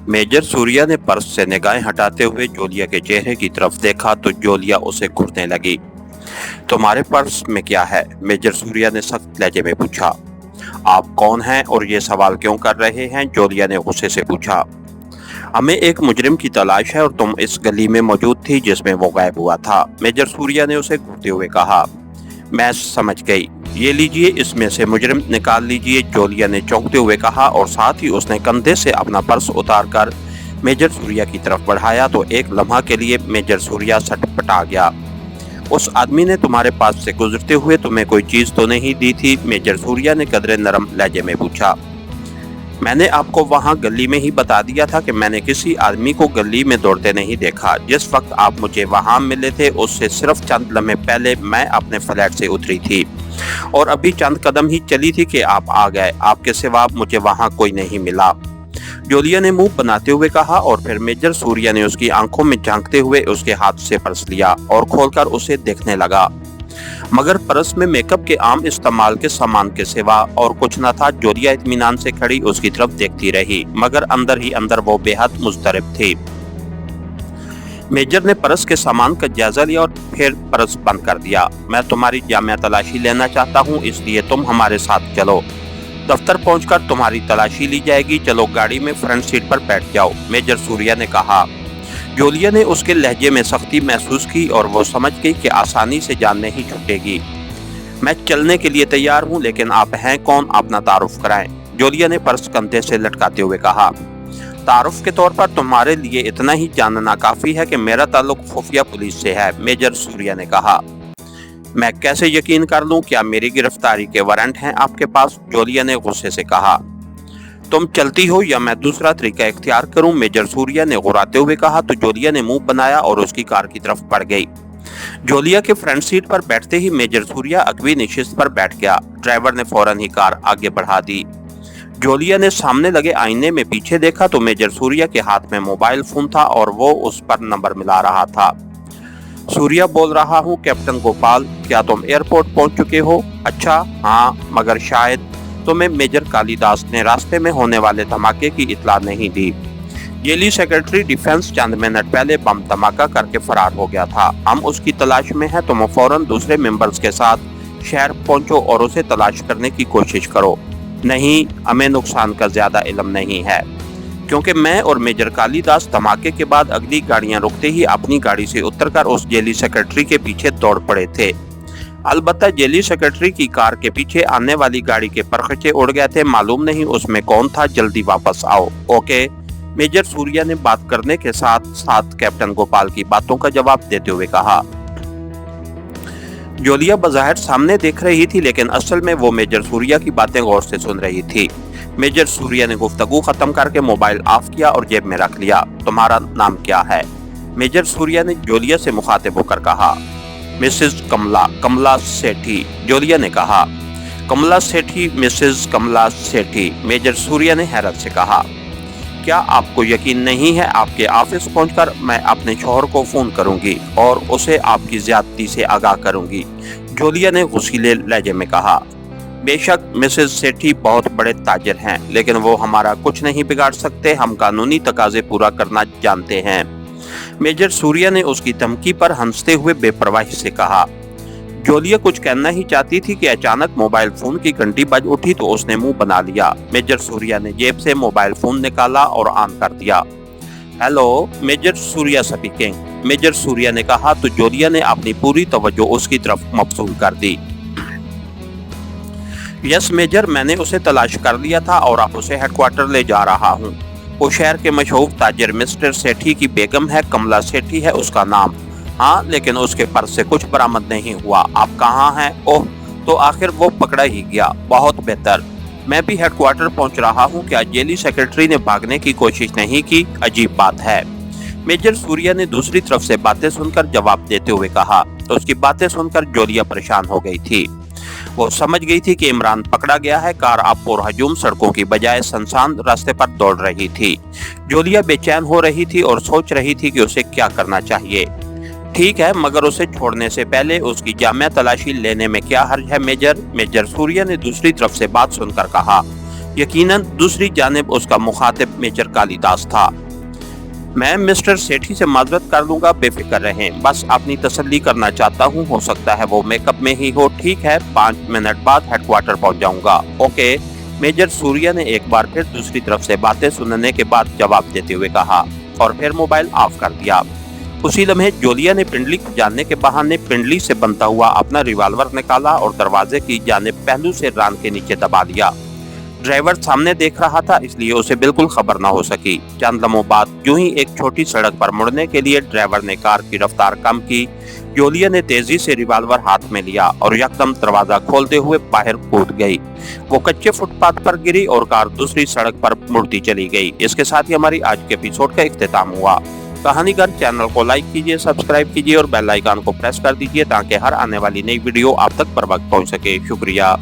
Major Surya ने purse से निगाहें हटाते हुए जोलिया के चेहरे की तरफ देखा तो जोलिया उसे घूरने लगी। तुम्हारे पर्स में क्या है? मेजर सूर्या ने सख्त लहजे में पूछा। आप कौन हैं और ये सवाल क्यों कर रहे हैं? जोलिया ने गुस्से से पूछा। हमें एक मुजरिम की तलाश है और तुम इस गली में मौजूद थी जिसमें वो गायब हुआ था। मेजर सूर्या ने उसे घूरते हुए कहा। मैं समझ गई, ये लीजिए, इसमें से मुजरिम निकाल लीजिए, जोलिया ने चौंकते हुए कहा और साथ ही उसने कंधे से अपना पर्स उतारकर मेजर सूर्या की तरफ बढ़ाया तो एक लम्हा के लिए मेजर सूर्या सटपटा गया। उस आदमी ने तुम्हारे पास से गुजरते हुए तुम्हें कोई चीज तो नहीं दी थी? मेजर सूर्या ने कदरे नरम लहजे में पूछा। मैंने आपको वहां गली में ही बता दिया था कि मैंने किसी आदमी को गली में दौड़ते नहीं देखा। जिस वक्त आप मुझे वहां मिले थे उससे सिर्फ चंद लम्हे पहले मैं अपने फ्लैट से उतरी थी और अभी चंद कदम ही चली थी कि आप आ गए। आपके सिवा मुझे वहां कोई नहीं मिला, जोलिया ने मुंह बनाते हुए कहा और फिर मेजर सूर्या ने उसकी आंखों में झांकते हुए उसके हाथ से पर्स लिया और खोलकर उसे देखने लगा, मगर पर्स में मेकअप के आम इस्तेमाल के सामान के सिवा और कुछ न था। जोलिया इत्मीनान से खड़ी उसकी तरफ देखती रही, मगर अंदर ही अंदर वो बेहद मुस्तरब थी। मेजर ने पर्स के सामान का जायजा लिया और फिर पर्स बंद कर दिया। मैं तुम्हारी जामिया तलाशी लेना चाहता हूँ, इसलिए तुम हमारे साथ चलो। दफ्तर पहुंचकर तुम्हारी तलाशी ली जाएगी। चलो गाड़ी में फ्रंट सीट पर बैठ जाओ, मेजर सूर्या ने कहा। जोलिया ने उसके लहजे में सख्ती महसूस की और वो समझ गई कि आसानी से जान नहीं छूटेगी। मैं चलने के लिए तैयार हूँ, लेकिन आप हैं कौन? अपना तारुफ कराएं, जोलिया ने पर्स कंधे से लटकाते हुए कहा। तारुफ के तौर पर तुम्हारे लिए इतना ही जानना काफी है कि मेरा ताल्लुक खुफिया पुलिस से है, मेजर सूर्या ने कहा। मैं कैसे यकीन कर लूं? क्या मेरी गिरफ्तारी के वारंट हैं आपके पास? जोलिया ने गुस्से से कहा। तुम चलती हो या मैं दूसरा तरीका इख्तियार करूं? मेजर सूर्या ने गुर्राते हुए कहा तो जोलिया ने मुंह बनाया और उसकी कार की तरफ बढ़ गई। जोलिया के फ्रंट सीट पर बैठते ही मेजर सूर्या अगवी नशिस्त पर बैठ गया। ड्राइवर ने फौरन ही कार आगे बढ़ा दी। जोलिया ने सामने लगे आईने में पीछे देखा तो मेजर सूर्या के हाथ में मोबाइल फोन था और वो उस पर नंबर मिला रहा था। सूर्या बोल रहा हूँ, कैप्टन गोपाल, क्या तुम एयरपोर्ट पहुंच चुके हो? अच्छा हाँ, मगर शायद तुम्हें मेजर कालिदास ने रास्ते में होने वाले धमाके की इत्तला नहीं दी। जेली सेक्रेटरी डिफेंस चंद मिनट पहले बम धमाका करके फरार हो गया था। हम उसकी तलाश में हैं। तुम फौरन दूसरे मेंबर्स के साथ शहर पहुंचो और उसे तलाश करने की कोशिश करो। नहीं, हमें नुकसान का ज्यादा इल्म नहीं है, क्योंकि मैं और मेजर कालिदास धमाके के बाद अगली गाड़ियां रुकते ही अपनी गाड़ी से उतरकर उस जेली सेक्रेटरी के पीछे दौड़ पड़े थे। अलबत्ता जेली सेक्रेटरी की कार के पीछे आने वाली गाड़ी के परखचे उड़ गए थे। मालूम नहीं उसमें कौन था। जल्दी वापस आओ। ओके, मेजर सूर्या ने बात करने के साथ साथ कैप्टन गोपाल की बातों का जवाब देते हुए कहा। जोलिया बज़ाहिर सामने देख रही थी, लेकिन असल में वो मेजर सूर्या की बातें गौर से सुन रही थी। मेजर सूर्या ने गुफ्तगू खत्म करके मोबाइल ऑफ किया और जेब में रख लिया। तुम्हारा नाम क्या है? मेजर सूर्या ने जोलिया से मुखातिब होकर कहा। मिसेस कमला, कमला सेठी, जोलिया ने कहा। कमला सेठी, मिसेस कमला सेठी, मेजर सूर्या ने हैरत से कहा। क्या आपको यकीन नहीं है? आपके ऑफिस पहुंचकर मैं अपने शौहर को फोन करूंगी और उसे आपकी ज्यादती से आगाह करूंगी, जोलिया ने गुस्सीले लहजे में कहा। बेशक मिसेस सेठी बहुत बड़े ताजिर हैं, लेकिन वो हमारा कुछ नहीं बिगाड़ सकते। हम कानूनी तकाजे पूरा करना जानते हैं, मेजर सूर्या ने उसकी धमकी पर हंसते हुए बेपरवाही से कहा। जोलिया कुछ कहना ही चाहती थी कि अचानक मोबाइल फोन की घंटी बज उठी तो उसने मुंह बना लिया। मेजर सूर्या ने जेब से मोबाइल फोन निकाला और ऑन कर दिया। Hello, major Surya speaking, major Surya ने कहा तो जोलिया ने अपनी पूरी तवज्जो उसकी तरफ मबसूल कर दी। यस मेजर, मैंने उसे तलाश कर लिया था और अब उसे हेडक्वार्टर ले जा रहा हूँ। वो शहर के मशहूर ताजिर मिस्टर सेठी की बेगम है, कमला सेठी है उसका नाम। हाँ, लेकिन उसके पर्स से कुछ बरामद नहीं हुआ। आप कहाँ हैं? ओह, तो आखिर वो पकड़ा ही गया। बहुत बेहतर, मैं भी हेडक्वार्टर पहुंच रहा हूं। क्या जेली सेक्रेटरी ने भागने की कोशिश नहीं की? अजीब बात है, मेजर सूर्या ने दूसरी तरफ से बातें सुनकर जवाब देते हुए कहा। तो उसकी बातें सुनकर जोलिया परेशान हो गई थी। वो समझ गई थी कि इमरान पकड़ा गया है। कार अब पुरहजूम सड़कों की बजाय सुनसान रास्ते पर दौड़ रही थी। जोलिया बेचैन हो रही थी और सोच रही थी कि उसे क्या करना चाहिए। ठीक है, मगर उसे छोड़ने से पहले उसकी जामिया तलाशी लेने में क्या हर्ज है मेजर? मेजर सूर्या ने दूसरी तरफ से बात सुनकर कहा। यकीनन दूसरी जानिब उसका मुखातिब मेजर कालिदास था। मैं मिस्टर सेठी से माजरत कर लूंगा, बेफिक्र रहें, बस अपनी तसल्ली करना चाहता हूँ, हो सकता है वो मेकअप में ही हो। ठीक है, 5 मिनट बाद हेडक्वार्टर पहुँच जाऊंगा। ओके, मेजर सूर्या ने एक बार फिर दूसरी तरफ से बातें सुनने के बाद जवाब देते हुए कहा और फिर मोबाइल ऑफ कर दिया। उसी लम्हे जोलिया ने पिंडली को जानने के बहाने पिंडली से बनता हुआ अपना रिवॉल्वर निकाला और दरवाजे की जानिब पहलू से रान के नीचे दबा दिया। ड्राइवर सामने देख रहा था, इसलिए उसे बिल्कुल खबर न हो सकी। चंद लम्हों बाद यूं ही एक छोटी सड़क पर मुड़ने के लिए ड्राइवर ने कार की रफ्तार कम की। जोलिया ने तेजी से रिवॉल्वर हाथ में लिया और यकदम दरवाजा खोलते हुए बाहर कूद गई। वो कच्चे फुटपाथ पर गिरी और कार दूसरी सड़क पर मुड़ती चली गई। इसके साथ ही हमारी आज के एपिसोड का इख्तिताम हुआ। कहानीगर चैनल को लाइक कीजिए, सब्सक्राइब कीजिए और बेल आइकन को प्रेस कर दीजिए ताकि हर आने वाली नई वीडियो आप तक बर वक्त पहुंच सके। शुक्रिया।